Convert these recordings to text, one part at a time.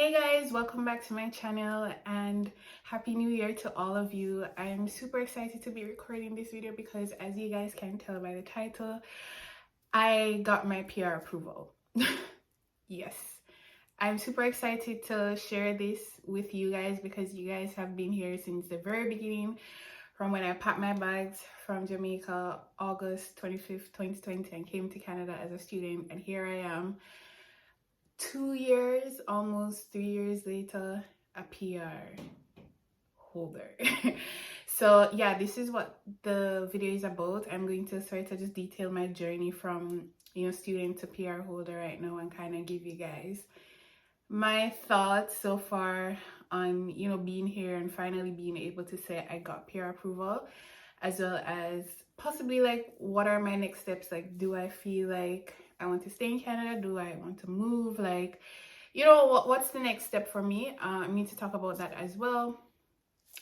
Hey guys, welcome back to my channel and happy new year to all of you. I'm super excited to be recording this video because as you guys can tell by the title, I got my PR approval. Yes, I'm super excited to share this with you guys because you guys have been here since the very beginning, from when I packed my bags from Jamaica August 25th, 2020 and came to Canada as a student, and here I am 2 years, almost 3 years later, a PR holder. So yeah, this is what the video is about. I'm going to sort of just detail my journey from student to PR holder right now and kind of give you guys my thoughts so far on being here and finally being able to say I got PR approval, as well as possibly like what are my next steps. Like, do I feel like I want to stay in Canada? Do I want to move? Like, what's the next step for me? I need to talk about that as well.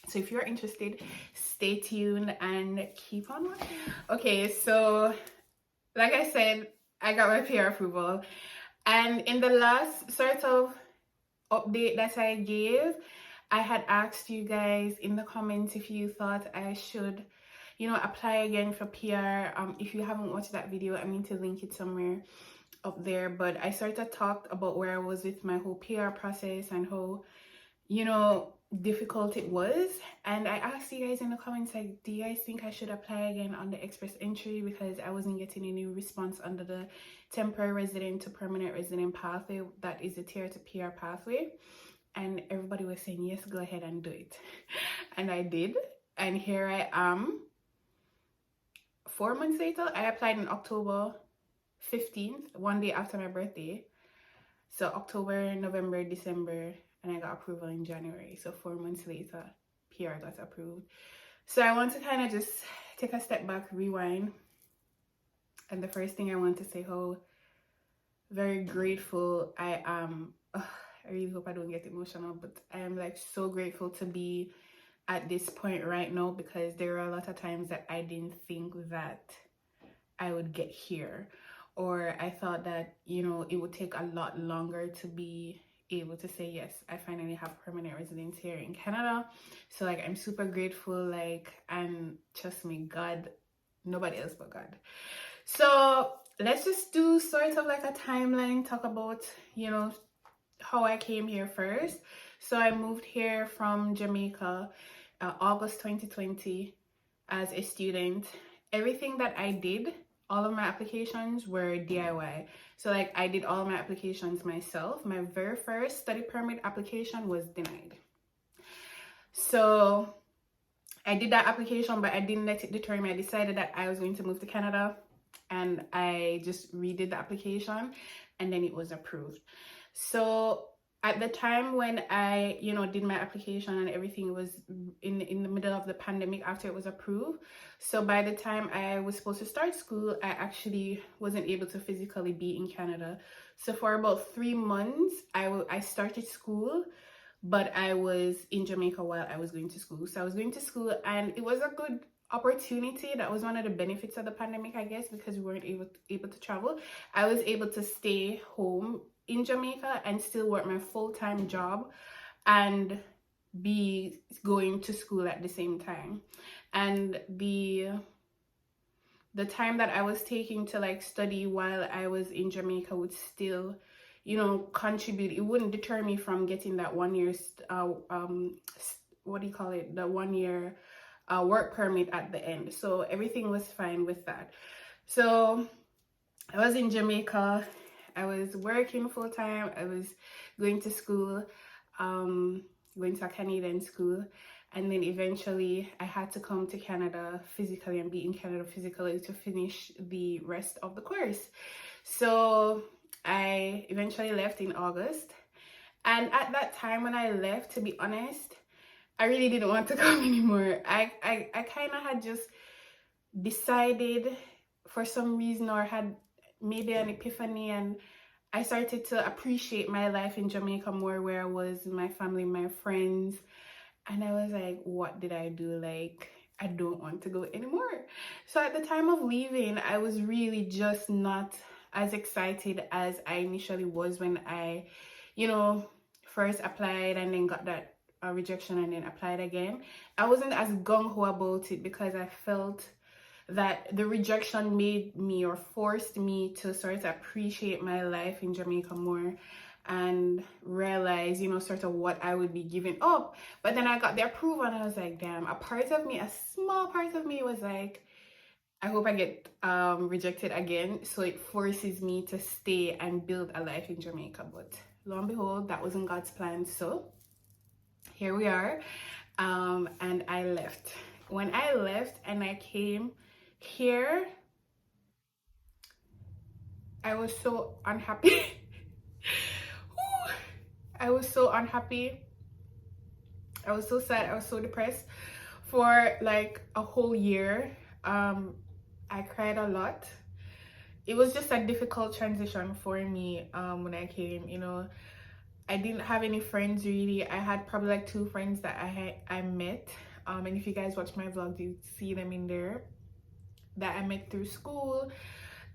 So if you're interested, stay tuned and keep on watching. Okay, so like I said, I got my PR approval, and in the last sort of update that I gave, I had asked you guys in the comments if you thought I should apply again for PR. If you haven't watched that video, I mean to link it somewhere up there, but I sort of talked about where I was with my whole PR process and how difficult it was. And I asked you guys in the comments, like, do you guys think I should apply again on the express entry, because I wasn't getting any response under the temporary resident to permanent resident pathway, that is a tier to PR pathway. And everybody was saying, yes, go ahead and do it. And I did, and here I am 4 months later. I applied on October 15th, one day after my birthday. So October, November, December, and I got approval in January. So 4 months later, PR got approved. So I want to kind of just take a step back, rewind. And the first thing I want to say, how very grateful I am. I really hope I don't get emotional, but I am like so grateful to be at this point right now, because there are a lot of times that I didn't think that I would get here, or I thought that it would take a lot longer to be able to say, yes, I finally have permanent residence here in Canada. So like, I'm super grateful, like, and trust me, God, nobody else but God. So let's just do sort of like a timeline, talk about how I came here first. So I moved here from Jamaica August 2020 as a student. Everything that I did, all of my applications were DIY. So like, I did all my applications myself. My very first study permit application was denied. So I did that application, but I didn't let it deter me. I decided that I was going to move to Canada, and I just redid the application, and then it was approved. So at the time when I did my application and everything, was in the middle of the pandemic after it was approved. So by the time I was supposed to start school, I actually wasn't able to physically be in Canada. So for about 3 months I started school, but I was in Jamaica while I was going to school. So I was going to school, and it was a good opportunity. That was one of the benefits of the pandemic, I guess, because we weren't able to travel. I was able to stay home in Jamaica and still work my full-time job and be going to school at the same time. And the time that I was taking to like study while I was in Jamaica would still contribute. It wouldn't deter me from getting that 1 year what do you call it, the 1 year work permit at the end. So everything was fine with that. So I was in Jamaica, I was working full-time, I was going to school, going to a Canadian school, and then eventually I had to come to Canada physically and be in Canada physically to finish the rest of the course. So I eventually left in August, and at that time when I left, to be honest, I really didn't want to come anymore. I kind of had just decided for some reason, or had maybe an epiphany, and I started to appreciate my life in Jamaica more, where I was, my family, my friends, and I was like, what did I do? Like, I don't want to go anymore. So at the time of leaving, I was really just not as excited as I initially was when I, first applied and then got that rejection and then applied again, I wasn't as gung-ho about it because I felt that the rejection made me or forced me to sort of appreciate my life in Jamaica more and realize, you know, sort of what I would be giving up. But then I got the approval and I was like, damn, a part of me, a small part of me was like, I hope I get rejected again, so it forces me to stay and build a life in Jamaica. But lo and behold, that wasn't God's plan, so here we are. And I left. When I left and I came here, I was so unhappy. I was so unhappy. I was so sad. I was so depressed for like a whole year. I cried a lot. It was just a difficult transition for me when I came, you know. I didn't have any friends really. I had probably like 2 friends that I met. And if you guys watch my vlog, you see them in there, that I met through school.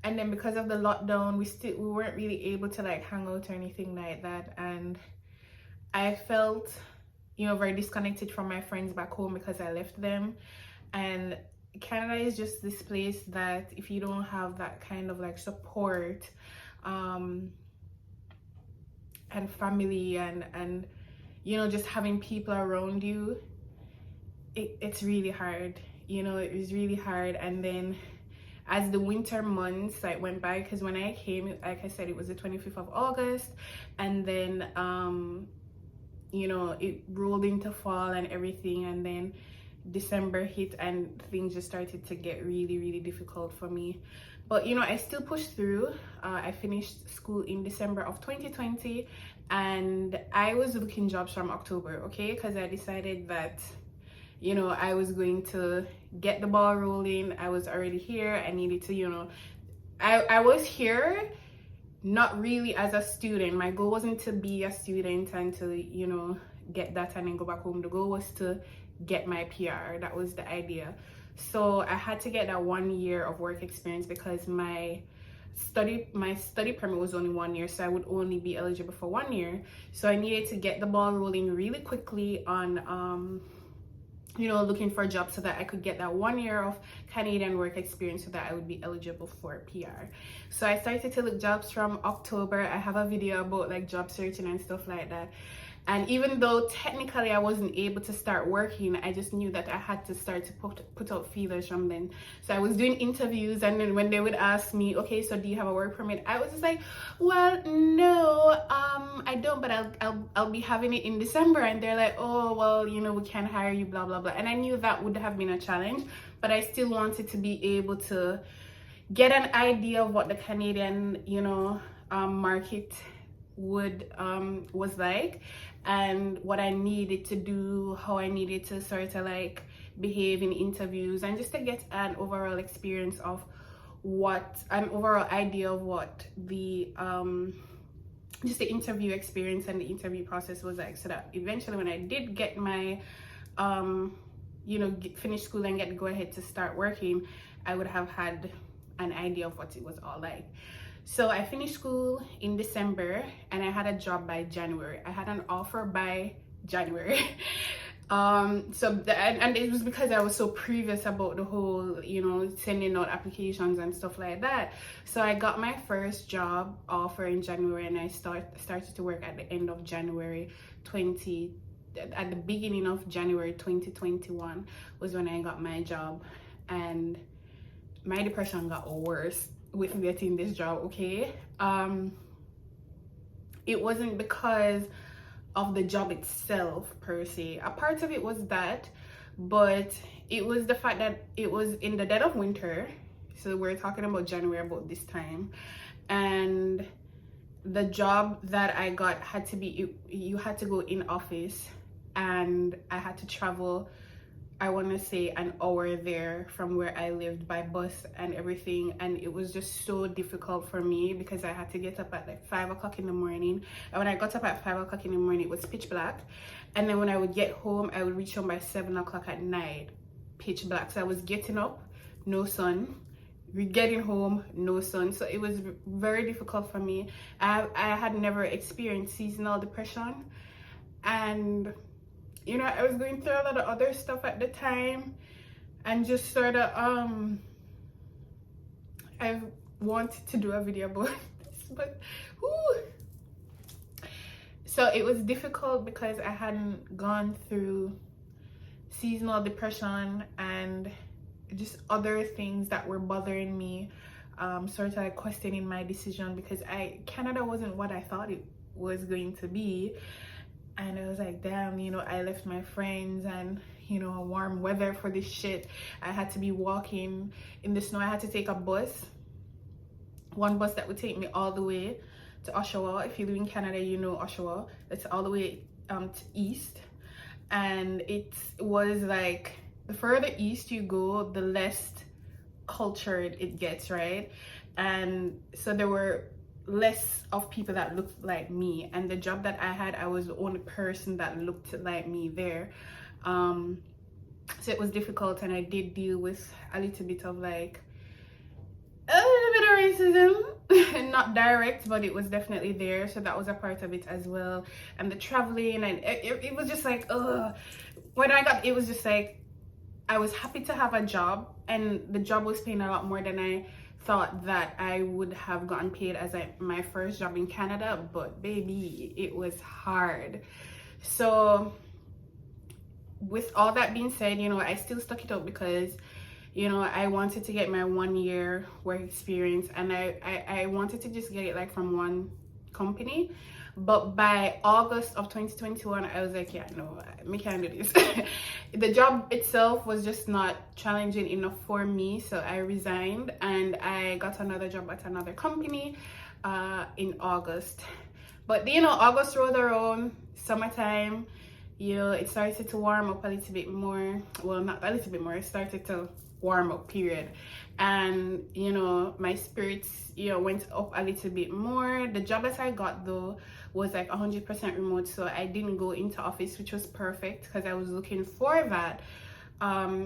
And then because of the lockdown, we weren't really able to like hang out or anything like that. And I felt, you know, very disconnected from my friends back home because I left them. And Canada is just this place that if you don't have that kind of like support and family and you know, just having people around you, it's really hard, you know. It was really hard. And then as the winter months like went by, because when I came, like I said, it was the 25th of August, and then you know, it rolled into fall and everything, and then December hit and things just started to get really, really difficult for me. But you know, I still pushed through. I finished school in December of 2020, and I was looking jobs from October, okay, because I decided that, you know, I was going to get the ball rolling. I was already here. I needed to, you know, I was here not really as a student. My goal wasn't to be a student and to, you know, get that and then go back home. The goal was to get my PR. That was the idea. So I had to get that 1 year of work experience because my study permit was only 1 year, so I would only be eligible for 1 year. So I needed to get the ball rolling really quickly on you know, looking for a job so that I could get that 1 year of Canadian work experience so that I would be eligible for PR. So I started to look jobs from October. I have a video about like job searching and stuff like that. And even though technically I wasn't able to start working, I just knew that I had to start to put out feelers from then. So I was doing interviews, and then when they would ask me, okay, so do you have a work permit? I was just like, well, no, I don't, but I'll be having it in December. And they're like, oh, well, you know, we can't hire you, blah, blah, blah. And I knew that would have been a challenge, but I still wanted to be able to get an idea of what the Canadian, you know, market was like, and what I needed to do, how I needed to sort of like behave in interviews, and just to get an overall experience of an overall idea of what the just the interview experience and the interview process was like, so that eventually when I did get my you know, finish school and get to go ahead to start working, I would have had an idea of what it was all like. So I finished school in December and I had a job by January. I had an offer by January. And it was because I was so previous about the whole, you know, sending out applications and stuff like that. So I got my first job offer in January, and I started to work at the end of January at the beginning of January 2021 was when I got my job, and my depression got worse with getting this job, okay? It wasn't because of the job itself per se. A part of it was that, but it was the fact that it was in the dead of winter. So we're talking about January, about this time, and the job that I got had to be, you had to go in office, and I had to travel, I want to say an hour there from where I lived by bus and everything. And it was just so difficult for me because I had to get up at like 5 o'clock in the morning. And when I got up at 5 o'clock in the morning, it was pitch black. And then when I would get home, I would reach home by 7 o'clock at night, pitch black. So I was getting up, no sun, getting home, no sun. So it was very difficult for me. I had never experienced seasonal depression. And you know, I was going through a lot of other stuff at the time, and just sort of I wanted to do a video about this, but whew. So it was difficult because I hadn't gone through seasonal depression and just other things that were bothering me, sort of like questioning my decision, because Canada wasn't what I thought it was going to be. And I was like, damn, you know, I left my friends and, you know, warm weather for this shit. I had to be walking in the snow. I had to take a bus, one bus that would take me all the way to Oshawa. If you live in Canada, you know Oshawa. That's all the way to east. And it was like, the further east you go, the less cultured it gets, right? And so there were less of people that looked like me, and the job that I had, I was the only person that looked like me there. So it was difficult, and I did deal with a little bit of like a little bit of racism, and not direct, but it was definitely there. So that was a part of it as well. And the traveling, and it was just like, when I got, it was just like, I was happy to have a job, and the job was paying a lot more than I thought that I would have gotten paid as my first job in Canada. But baby, it was hard. So with all that being said, you know, I still stuck it out because, you know, I wanted to get my 1 year work experience, and I wanted to just get it like from one company. But by August of 2021, I was like, yeah, no, I can't do this. The job itself was just not challenging enough for me, so I resigned, and I got another job at another company in August. But you know, August rolled around, summertime, you know, it started to warm up a little bit more. Well, not a little bit more, it started to warm up, period. And you know, my spirits, you know, went up a little bit more. The job that I got though was like 100% remote, so I didn't go into office, which was perfect because I was looking for that,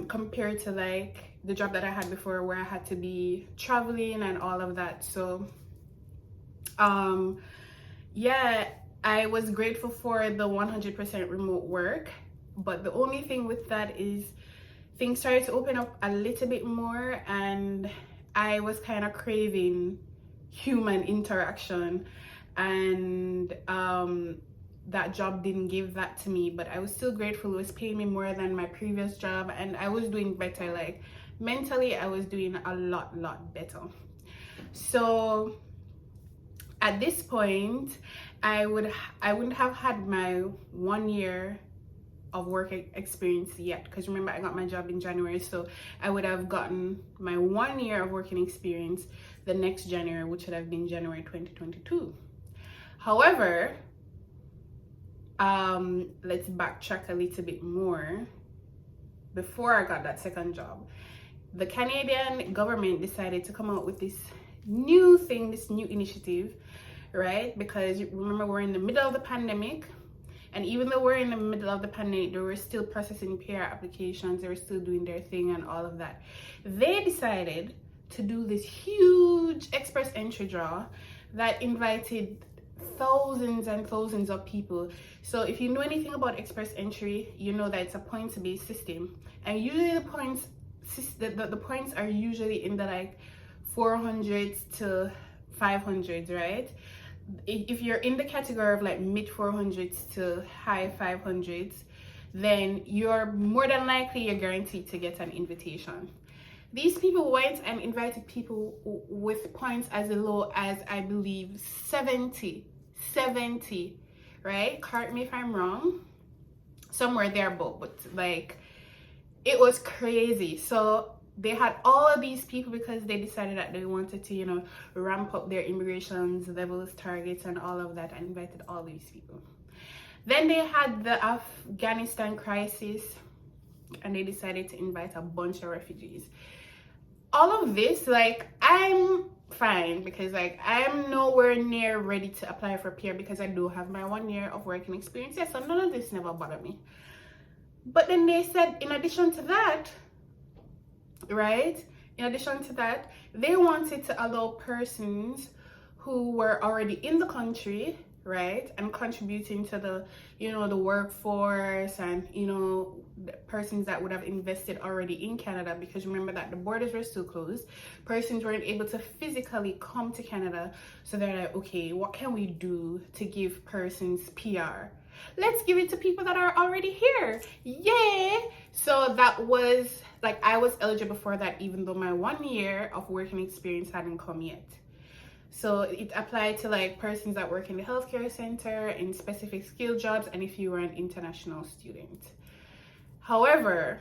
compared to like the job that I had before where I had to be traveling and all of that. So yeah, I was grateful for the 100% remote work, but the only thing with that is things started to open up a little bit more, and I was kind of craving human interaction, and that job didn't give that to me. But I was still grateful. It was paying me more than my previous job, and I was doing better. Like mentally, I was doing a lot better. So at this point, I wouldn't have had my 1 year of work experience yet, because remember, I got my job in January, so I would have gotten my 1 year of working experience the next January, which would have been January 2022. However, let's backtrack a little bit more. Before I got that second job, the Canadian government decided to come out with this new thing, this new initiative, right? Because remember, we're in the middle of the pandemic. And even though we're in the middle of the pandemic, they were still processing PR applications. They were still doing their thing and all of that. They decided to do this huge express entry draw that invited thousands and thousands of people. So if you know anything about express entry, you know that it's a points-based system. And usually the points are usually in the like 400s to 500s, right? If you're in the category of like mid 400s to high 500s, then you're more than likely you're guaranteed to get an invitation. These people went and invited people with points as low as, I believe, 70, right? Correct me if I'm wrong, somewhere there, but like it was crazy. So they had all of these people because they decided that they wanted to, you know, ramp up their immigration levels, targets, and all of that, and invited all these people. Then they had the Afghanistan crisis, and they decided to invite a bunch of refugees. All of this, like, I'm fine because like I'm nowhere near ready to apply for PR because I do have my 1 year of working experience. Yes, so none of this never bothered me. But then they said, in addition to that, right, in addition to that, they wanted to allow persons who were already in the country, right, and contributing to the, you know, the workforce, and, you know, the persons that would have invested already in Canada, because remember that the borders were still closed. Persons weren't able to physically come to Canada, so they're like, okay, what can we do to give persons PR? Let's give it to people that are already here. Yeah. So that was like, I was eligible for that, even though my 1 year of working experience hadn't come yet. So it applied to like persons that work in the healthcare center, in specific skill jobs, and if you were an international student. However,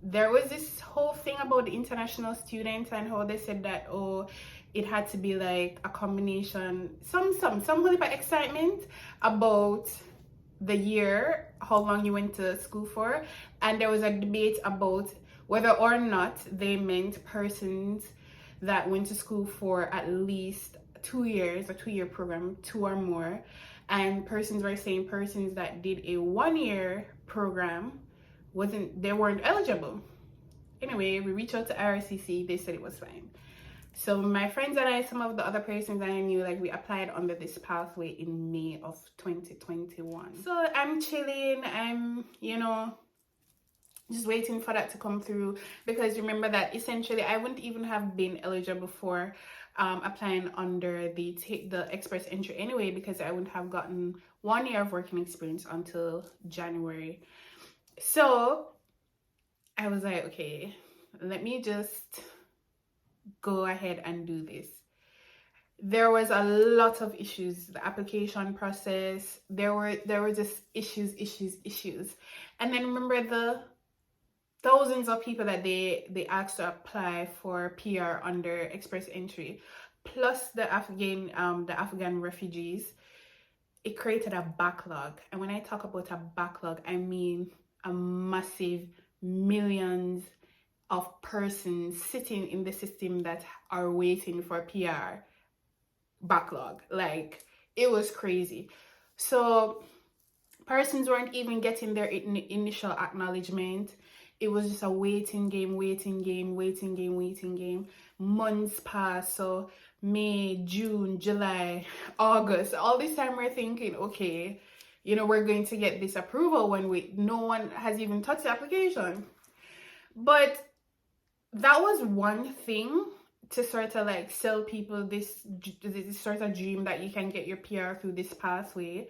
there was this whole thing about the international students and how they said that, oh, it had to be like a combination, some holy excitement about the year, how long you went to school for, and there was a debate about whether or not they meant persons that went to school for at least 2 years, a 2-year program, 2 or more, and persons were saying persons that did a 1-year program they weren't eligible. Anyway, we reached out to IRCC, they said it was fine. So my friends and I, some of the other persons I knew, like, we applied under this pathway in May of 2021. So I'm chilling, I'm, you know, just waiting for that to come through, because remember that essentially I wouldn't even have been eligible for applying under the express entry anyway, because I wouldn't have gotten 1 year of working experience until January. So I was like, okay, let me just go ahead and do this. There was a lot of issues, the application process, there were just issues. And then remember the thousands of people that they asked to apply for PR under express entry, plus the Afghan refugees. It created a backlog. And when I talk about a backlog, I mean a massive millions of persons sitting in the system that are waiting for PR backlog. Like, it was crazy. So persons weren't even getting their initial acknowledgement. It was just a waiting game. Months passed. So May, June, July, August, all this time we're thinking, okay, you know, we're going to get this approval when no one has even touched the application. But that was one thing, to sort of like sell people this sort of dream that you can get your PR through this pathway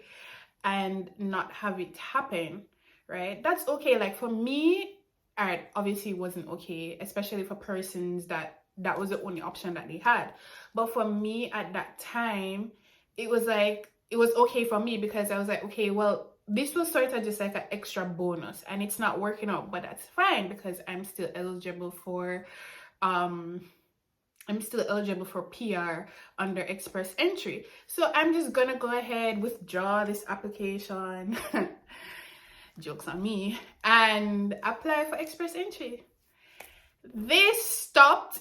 and not have it happen, right? That's okay. Like, for me, obviously it wasn't okay, especially for persons that was the only option that they had. But for me at that time, it was like, it was okay for me, because I was like, okay, well, this was sort of just like an extra bonus, and it's not working out, but that's fine, because I'm still eligible for PR under express entry. So I'm just gonna go ahead, withdraw this application, jokes on me, and apply for express entry. They stopped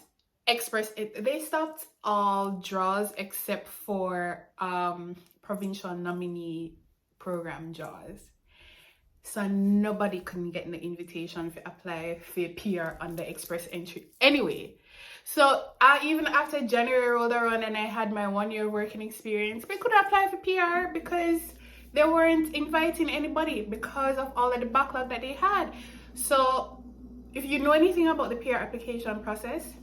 all draws except for provincial nominee program draws. So nobody couldn't get the invitation to apply for PR under express entry anyway. So even after January rolled around and I had my 1 year working experience, we couldn't apply for PR because they weren't inviting anybody because of all of the backlog that they had. So if you know anything about the PR application process,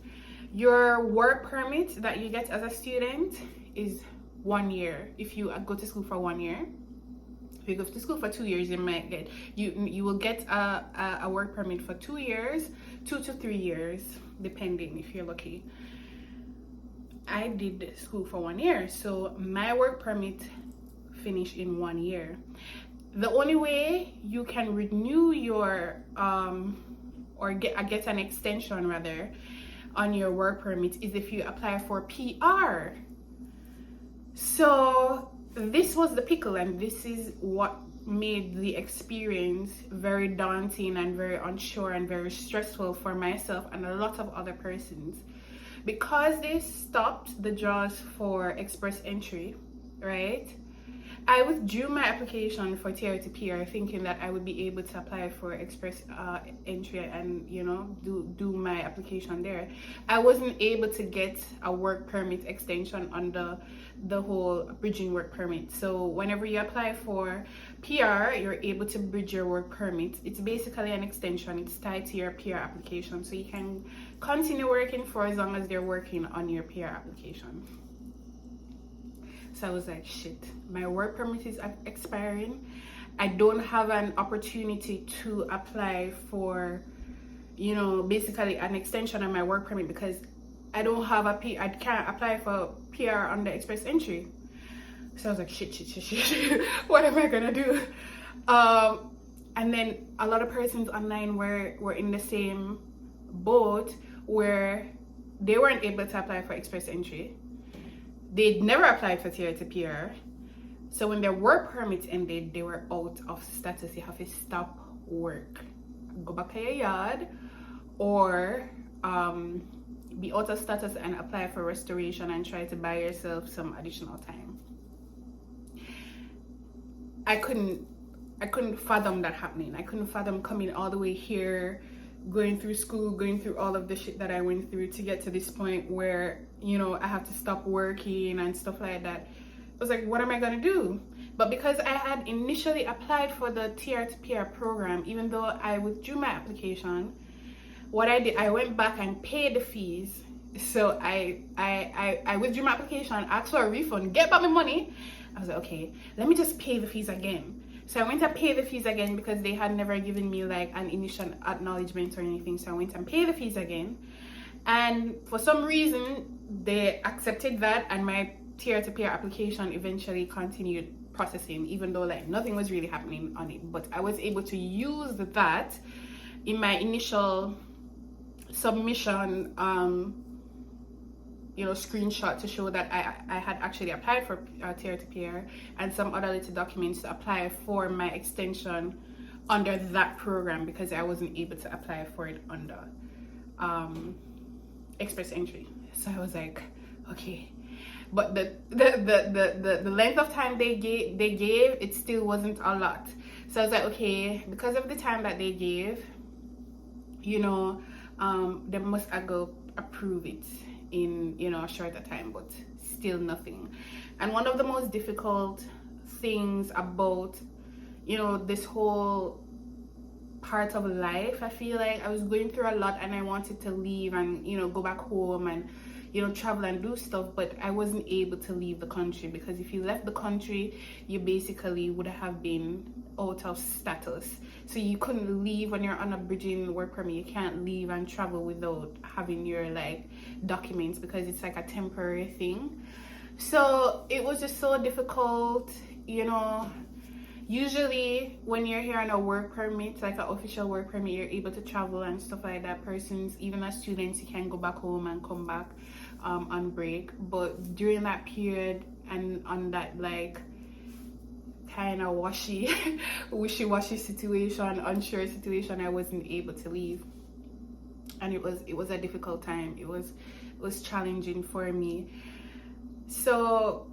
your work permit that you get as a student is 1 year. If you go to school for 1 year, if you go to school for 2 years, you might get you will get a work permit for 2 years, 2 to 3 years, depending if you're lucky. I did school for 1 year, so my work permit finished in 1 year. The only way you can renew your or get an extension rather on your work permit is if you apply for PR. So this was the pickle, and this is what made the experience very daunting and very unsure and very stressful for myself and a lot of other persons, because they stopped the draws for express entry, right? I withdrew my application for tier to PR thinking that I would be able to apply for express entry and, you know, do my application there. I wasn't able to get a work permit extension under the whole bridging work permit. So whenever you apply for PR, you're able to bridge your work permit. It's basically an extension. It's tied to your PR application, so you can continue working for as long as they're working on your PR application. So I was like, shit, my work permit is expiring. I don't have an opportunity to apply for, you know, basically an extension on my work permit because I don't have I can't apply for PR under express entry. So I was like, shit. What am I gonna do? And then a lot of persons online were in the same boat where they weren't able to apply for express entry. They'd never applied for tier to PR. So when their work permits ended, they were out of status. You have to stop work, go back to your yard, or be out of status and apply for restoration and try to buy yourself some additional time. I couldn't fathom that happening. I couldn't fathom coming all the way here, going through school, going through all of the shit that I went through to get to this point where, you know, I have to stop working and stuff like that. I was like, what am I gonna do? But because I had initially applied for the TR to PR program, even though I withdrew my application, what I did, I went back and paid the fees. So I withdrew my application, asked for a refund, get back my money. I was like, okay, let me just pay the fees again. So I went and paid the fees again because they had never given me like an initial acknowledgement or anything. So I went and paid the fees again. And for some reason, they accepted that and my tier to PR application eventually continued processing, even though like nothing was really happening on it. But I was able to use that in my initial submission, you know, screenshot to show that I had actually applied for tier to PR and some other little documents to apply for my extension under that program because I wasn't able to apply for it under express entry. So I was like, okay, but the length of time they gave it still wasn't a lot. So I was like, okay, because of the time that they gave, you know, they must go approve it in, you know, a shorter time, but still nothing. And one of the most difficult things about, you know, this whole part of life, I feel like I was going through a lot and I wanted to leave and, you know, go back home and, you know, travel and do stuff, but I wasn't able to leave the country because if you left the country, you basically would have been out of status. So you couldn't leave when you're on a bridging work permit. You can't leave and travel without having your like documents because it's like a temporary thing. So it was just so difficult, you know. Usually when you're here on a work permit, like an official work permit, you're able to travel and stuff like that. Persons, even as students, you can go back home and come back on break. But during that period and on that like kind of wishy-washy situation, unsure situation, I wasn't able to leave. And it was a difficult time. It was challenging for me. So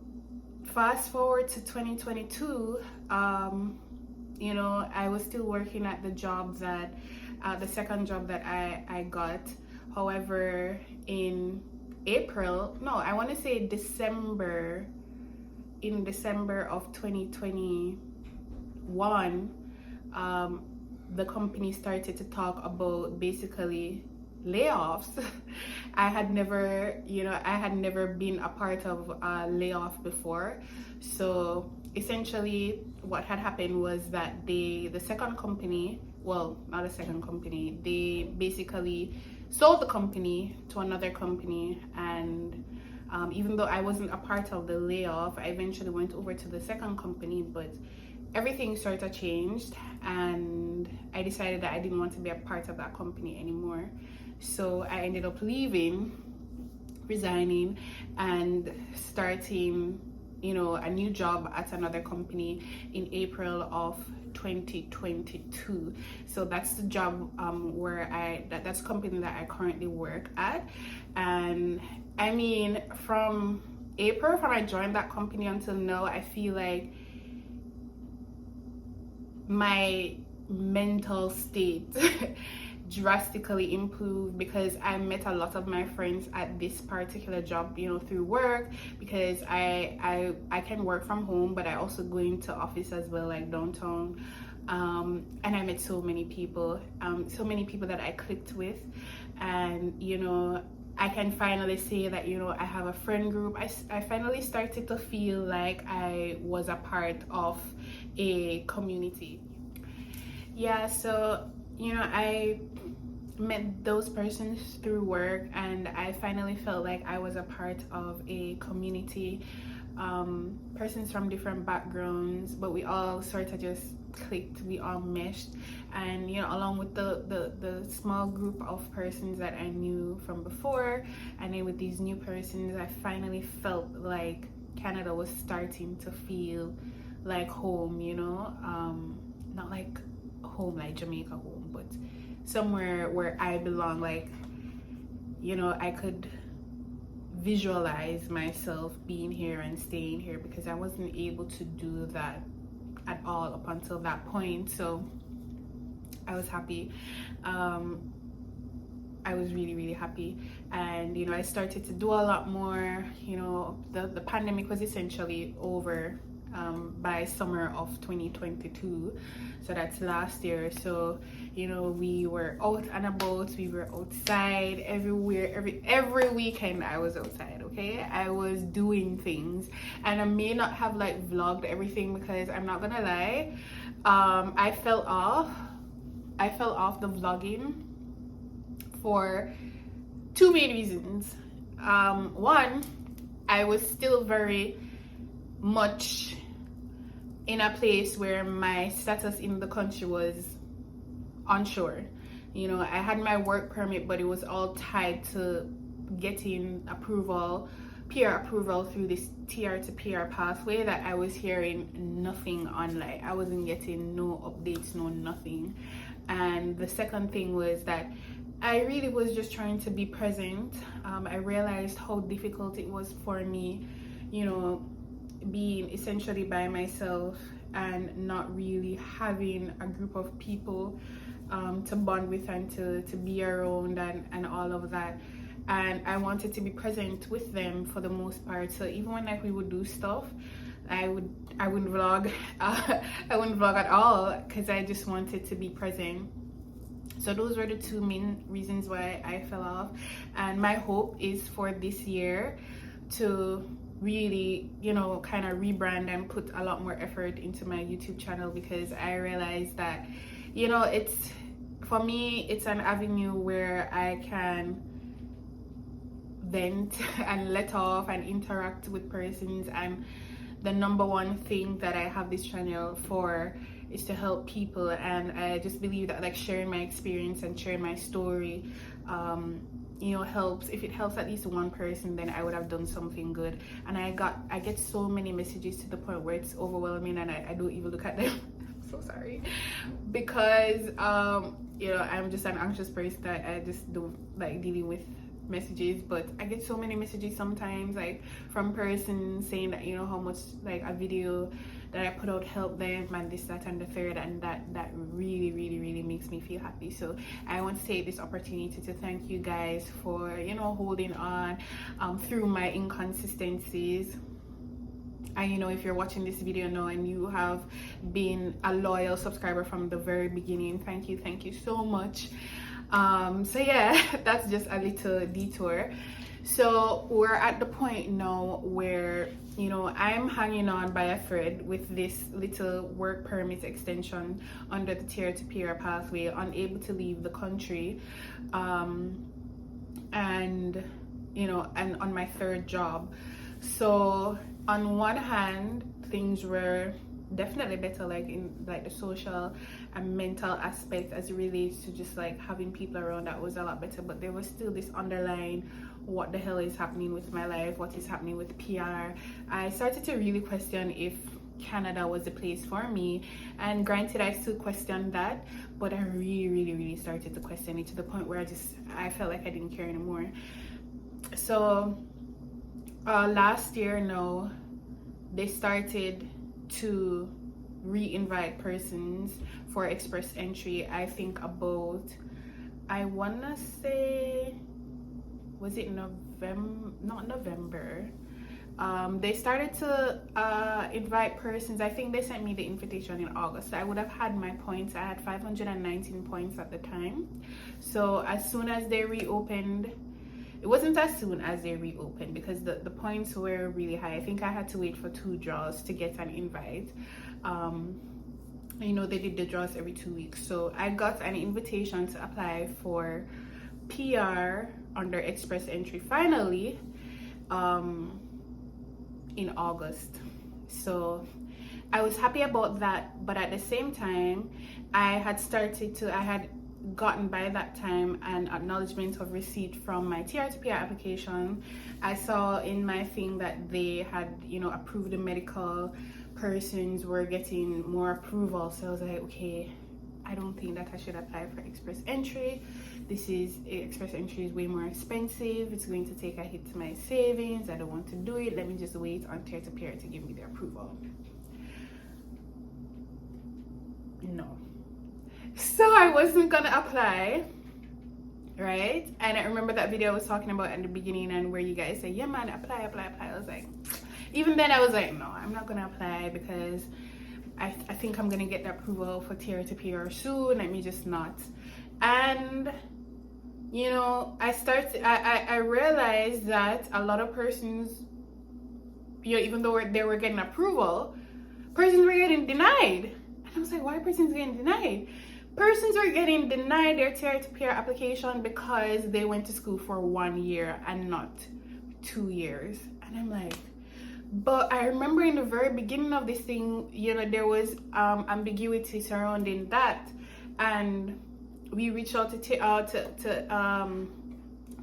fast forward to 2022, you know, I was still working at the job that, the second job that I got. However, in April, no, I want to say December, in December of 2021, the company started to talk about basically layoffs. I had never been a part of a layoff before. So essentially what had happened was that the second company, well, not a second company, they basically sold the company to another company. And even though I wasn't a part of the layoff, I eventually went over to the second company, but everything sort of changed and I decided that I didn't want to be a part of that company anymore. So I ended up leaving, resigning, and starting, you know, a new job at another company in April of 2022. So that's the job where that's the company that I currently work at. And I mean, from April, from I joined that company until now, I feel like my mental state drastically improved, because I met a lot of my friends at this particular job, you know, through work, because I can work from home, but I also go into office as well, like downtown. And I met so many people that I clicked with, and you know, I can finally say that, you know, I have a friend group. I finally started to feel like I was a part of a community. Yeah, so you know, I met those persons through work, and I finally felt like I was a part of a community, persons from different backgrounds, but we all sort of just clicked, we all meshed. And you know, along with the small group of persons that I knew from before, and then with these new persons, I finally felt like Canada was starting to feel like home, you know, not like home like Jamaica home, but somewhere where I belong. Like, you know, I could visualize myself being here and staying here, because I wasn't able to do that at all up until that point. So I was happy. I was really happy. And you know, I started to do a lot more. You know, the pandemic was essentially over by summer of 2022, so that's last year. So you know, we were out and about, we were outside everywhere. Every weekend I was outside. Okay, I was doing things, and I may not have like vlogged everything, because I'm not gonna lie, I fell off the vlogging for two main reasons. One, I was still very much in a place where my status in the country was unsure. You know, I had my work permit, but it was all tied to getting approval, PR approval through this TR to PR pathway that I was hearing nothing on. Like, I wasn't getting no updates, no nothing. And the second thing was that I really was just trying to be present. I realized how difficult it was for me, you know, being essentially by myself and not really having a group of people to bond with and to be around and all of that. And I wanted to be present with them for the most part. So even when like we would do stuff, I wouldn't vlog. I wouldn't vlog at all, because I just wanted to be present. So those were the two main reasons why I fell off. And my hope is for this year to really, you know, kind of rebrand and put a lot more effort into my YouTube channel, because I realized that, you know, it's, for me, it's an avenue where I can vent and let off and interact with persons. And the number one thing that I have this channel for is to help people. And I just believe that like sharing my experience and sharing my story, you know, helps. If it helps at least one person, then I would have done something good. And I get so many messages to the point where it's overwhelming, and I don't even look at them. I'm so sorry, because you know, I'm just an anxious person that I just don't like dealing with messages. But I get so many messages sometimes, like from persons saying that, you know, how much like a video that I put out helped them, and this, that, and the third, and that really makes me feel happy. So I want to take this opportunity to thank you guys for, you know, holding on through my inconsistencies. And you know, if you're watching this video now and you have been a loyal subscriber from the very beginning, thank you so much. So yeah, that's just a little detour. So we're at the point now where, you know, I'm hanging on by a thread with this little work permit extension under the tier to peer pathway, unable to leave the country, and you know, and on my third job. So on one hand, things were definitely better, like in like the social and mental aspect as it relates to just like having people around. That was a lot better, but there was still this underlying, what the hell is happening with my life, what is happening with PR. I started to really question if Canada was the place for me. And granted, I still question that, but I really started to question it to the point where I felt like I didn't care anymore. So last year now, they started to re-invite persons for express entry, I think about, I wanna say, was it November? Not November. They started to invite persons. I think they sent me the invitation in August. So I would have had my points. I had 519 points at the time. So as soon as they reopened, it wasn't as soon as they reopened because the points were really high. I think I had to wait for 2 draws to get an invite. You know, they did the draws every 2 weeks. So I got an invitation to apply for PR under express entry finally in August. So I was happy about that, but at the same time I had gotten by that time an acknowledgement of receipt from my TR2PR application. I saw in my thing that they had, you know, approved the medical persons were getting more approval. So I was like, okay, I don't think that I should apply for express entry. Express entry is way more expensive. It's going to take a hit to my savings. I don't want to do it. Let me just wait on TR2PR to give me the approval. No. So I wasn't gonna apply, right? And I remember that video I was talking about at the beginning and where you guys say, yeah man, apply. I was like, even then I was like, no, I'm not gonna apply because I think I'm gonna get the approval for TR2PR soon. Let me just not. And you know, I realized that a lot of persons, you know, even though they were getting approval, persons were getting denied. And I was like, why are persons getting denied? Persons are getting denied their TR2PR application because they went to school for 1 year and not 2 years. And I'm like, but I remember in the very beginning of this thing, you know, there was ambiguity surrounding that, and we reached out to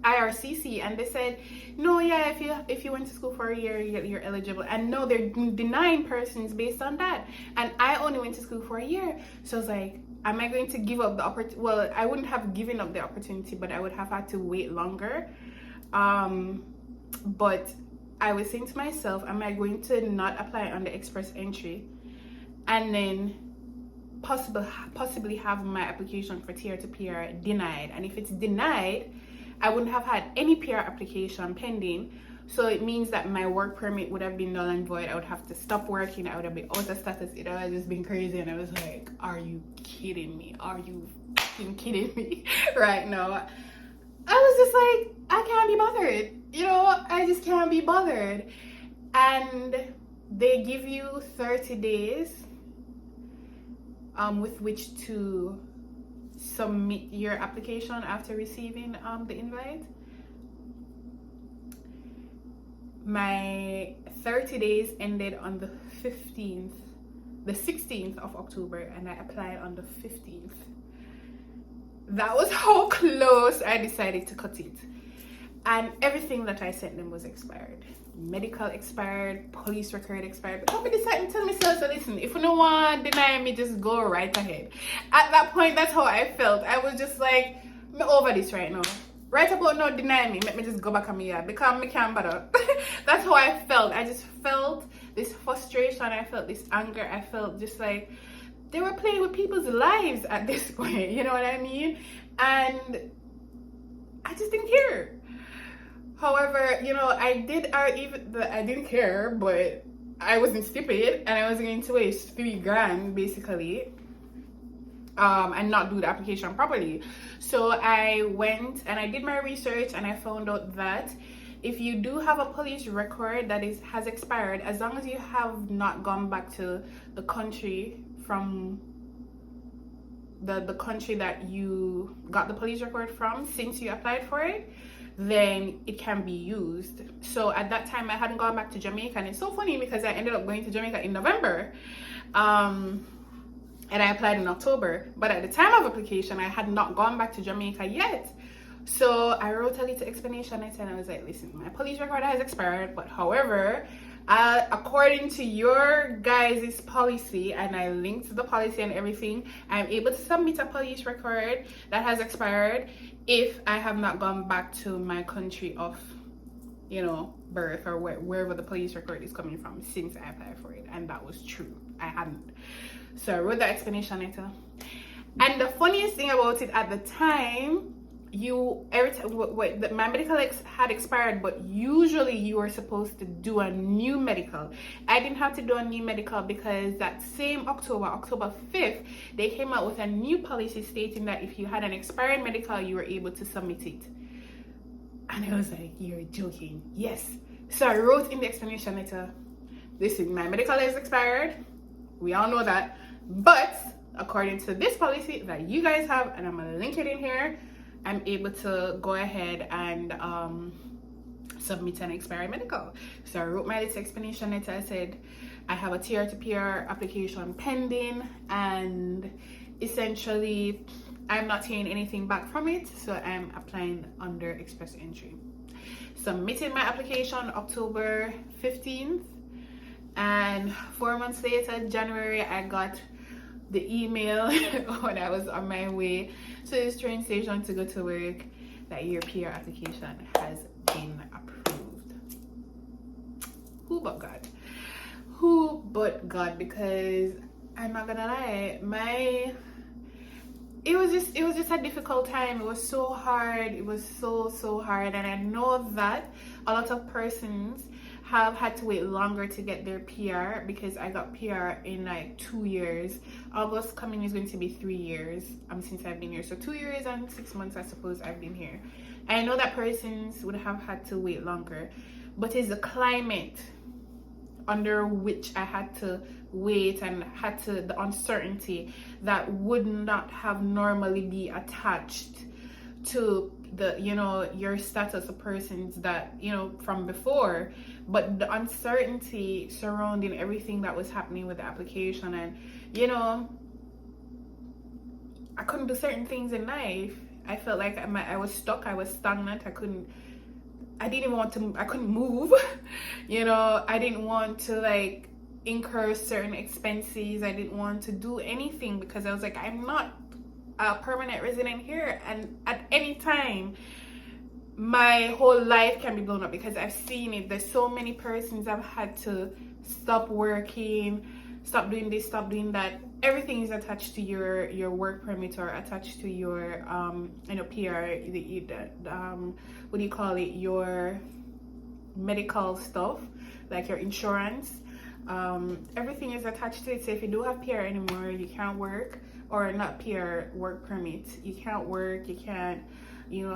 IRCC, and they said, no, yeah, if you went to school for a year, you're eligible. And no, they're denying persons based on that. And I only went to school for a year, so I was like, am I going to give up the opportunity? Well, I wouldn't have given up the opportunity, but I would have had to wait longer. But I was saying to myself, am I going to not apply on the express entry and then possibly have my application for TR2PR denied? And if it's denied, I wouldn't have had any PR application pending. So it means that my work permit would have been null and void. I would have to stop working. I would have been out of status. It would have just been crazy. And I was like, are you kidding me? Are you fucking kidding me right now? I was just like, I can't be bothered. You know, I just can't be bothered. And they give you 30 days with which to submit your application after receiving the invite. My 30 days ended on the 16th of October, and I applied on the 15th. That was how close I decided to cut it. And everything that I sent them was expired. Medical expired, police record expired. But I decided to tell myself, so listen, if no one deny me, just go right ahead. At that point, that's how I felt. I was just like, I'm over this right now. Right about now, deny me. Let me just go back on me yard because I can't bother. That's how I felt. I just felt this frustration. I felt this anger. I felt just like they were playing with people's lives at this point. You know what I mean? And I just didn't care. However, you know, I didn't care, but I wasn't stupid, and I was going to waste $3,000 basically, and not do the application properly. So I went and I did my research, and I found out that if you do have a police record that has expired, as long as you have not gone back to the country from the country that you got the police record from since you applied for it, then it can be used. So at that time I hadn't gone back to Jamaica, and it's so funny because I ended up going to Jamaica in November, and I applied in October, but at the time of application I had not gone back to Jamaica yet. So I wrote a little explanation. I was like, listen, my police record has expired, but however, according to your guys' policy, and I linked the policy and everything, I'm able to submit a police record that has expired if I have not gone back to my country of, you know, birth, or wherever the police record is coming from since I applied for it. And that was true. I hadn't. So I wrote the explanation letter. And the funniest thing about it at the time, my medical had expired, but usually you were supposed to do a new medical. I didn't have to do a new medical because that same October 5th, they came out with a new policy stating that if you had an expired medical, you were able to submit it. And I was like, you're joking. Yes. So I wrote in the explanation letter, listen, my medical is expired. We all know that. But according to this policy that you guys have, and I'm gonna link it in here, I'm able to go ahead and submit an expired medical. So I wrote my little explanation letter. I said I have a TR to PR application pending, and essentially I'm not hearing anything back from it, so I'm applying under express entry. Submitted my application October 15th, and 4 months later, January, I got the email when I was on my way to this train station to go to work that your PR application has been approved. Who but God? Who but God? Because I'm not gonna lie, it was just a difficult time. It was so hard. It was so hard, and I know that a lot of persons have had to wait longer to get their PR, because I got PR in like 2 years. August coming is going to be 3 years since I've been here. So 2 years and 6 months, I suppose, I've been here. I know that persons would have had to wait longer, but it's the climate under which I had to wait, and the uncertainty that would not have normally be attached to the, your status of persons that, from before. But the uncertainty surrounding everything that was happening with the application, and I couldn't do certain things in life. I felt like I was stuck, I was stagnant. I couldn't move. I didn't want to like incur certain expenses. I didn't want to do anything because I was like, I'm not a permanent resident here, and at any time my whole life can be blown up, because I've seen it. There's so many persons I've had to stop working, stop doing this, stop doing that. Everything is attached to your work permit, or attached to your PR, what do you call it, your medical stuff, like your insurance. Everything is attached to it. So if you don't have PR anymore, you can't work, or not PR, work permit, you can't work, you can't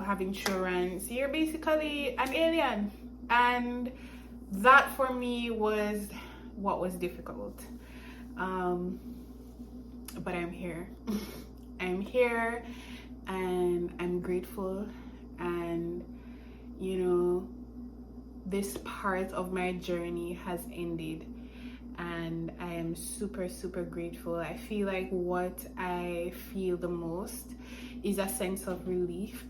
have insurance. You're basically an alien, and that for me was what was difficult. But I'm here. I'm here, and I'm grateful, and this part of my journey has ended, and I am super grateful. I feel like what I feel the most is a sense of relief,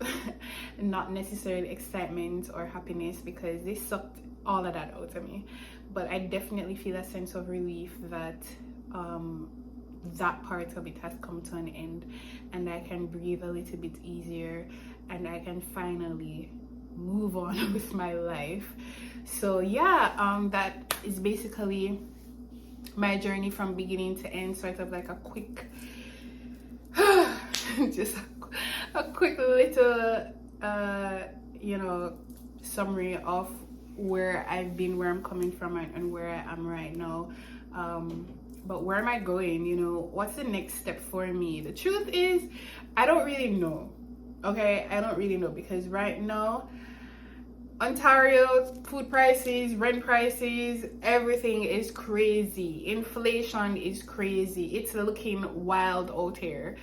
not necessarily excitement or happiness, because they sucked all of that out of me. But I definitely feel a sense of relief that that part of it has come to an end, and I can breathe a little bit easier, and I can finally move on with my life. So yeah, that is basically my journey from beginning to end, sort of like a quick just a quick little summary of where I've been, where I'm coming from, and where I am right now. But where am I going? What's the next step for me? The truth is, I don't really know. Okay, I don't really know, because right now, Ontario food prices, rent prices, everything is crazy. Inflation is crazy. It's looking wild out here.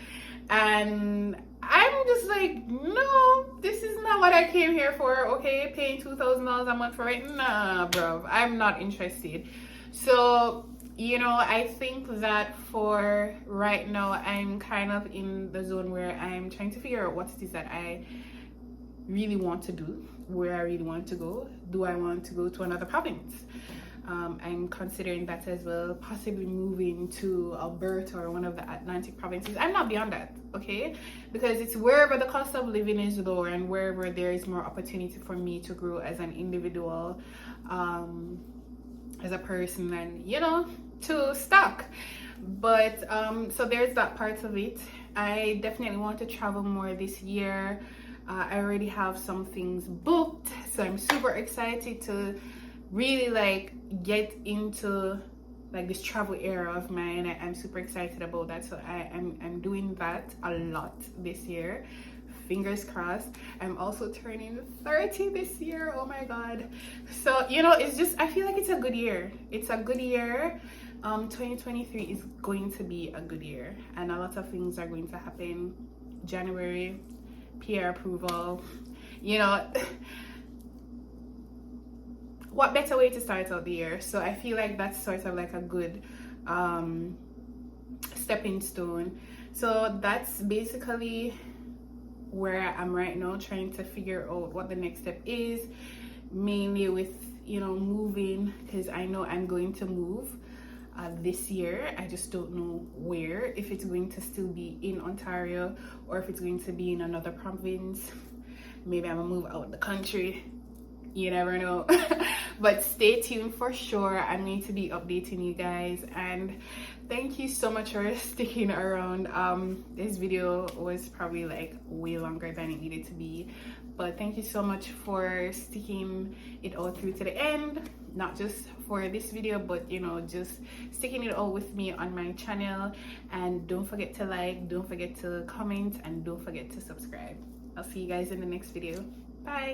And I'm just like, no, this is not what I came here for. Okay, paying $2,000 a month for it? Nah, bro, I'm not interested. So, I think that for right now, I'm kind of in the zone where I'm trying to figure out what it is that I really want to do, where I really want to go. Do I want to go to another province? I'm considering that as well, possibly moving to Alberta or one of the Atlantic provinces. I'm not beyond that, okay? Because it's wherever the cost of living is lower, and wherever there is more opportunity for me to grow as an individual, as a person, and to stock. But so there's that part of it. I definitely want to travel more this year. I already have some things booked, so I'm super excited to really like get into like this travel era of mine. I'm super excited about that, so I'm doing that a lot this year. Fingers crossed. I'm also turning 30 this year. Oh my god. So you know, it's just, I feel like it's a good year. It's a good year. 2023 is going to be a good year, and a lot of things are going to happen. January, PR approval, you know. What better way to start out the year? So I feel like that's sort of like a good stepping stone. So that's basically where I'm right now, trying to figure out what the next step is, mainly with, you know, moving, because I know I'm going to move this year. I just don't know where, if it's going to still be in Ontario or if it's going to be in another province. Maybe I'm gonna move out the country, you never know. But stay tuned for sure. I'm going to be updating you guys, and thank you so much for sticking around. This video was probably like way longer than it needed to be, but thank you so much for sticking it all through to the end, not just for this video, but you know, just sticking it all with me on my channel. And don't forget to like, don't forget to comment, and don't forget to subscribe. I'll see you guys in the next video. Bye.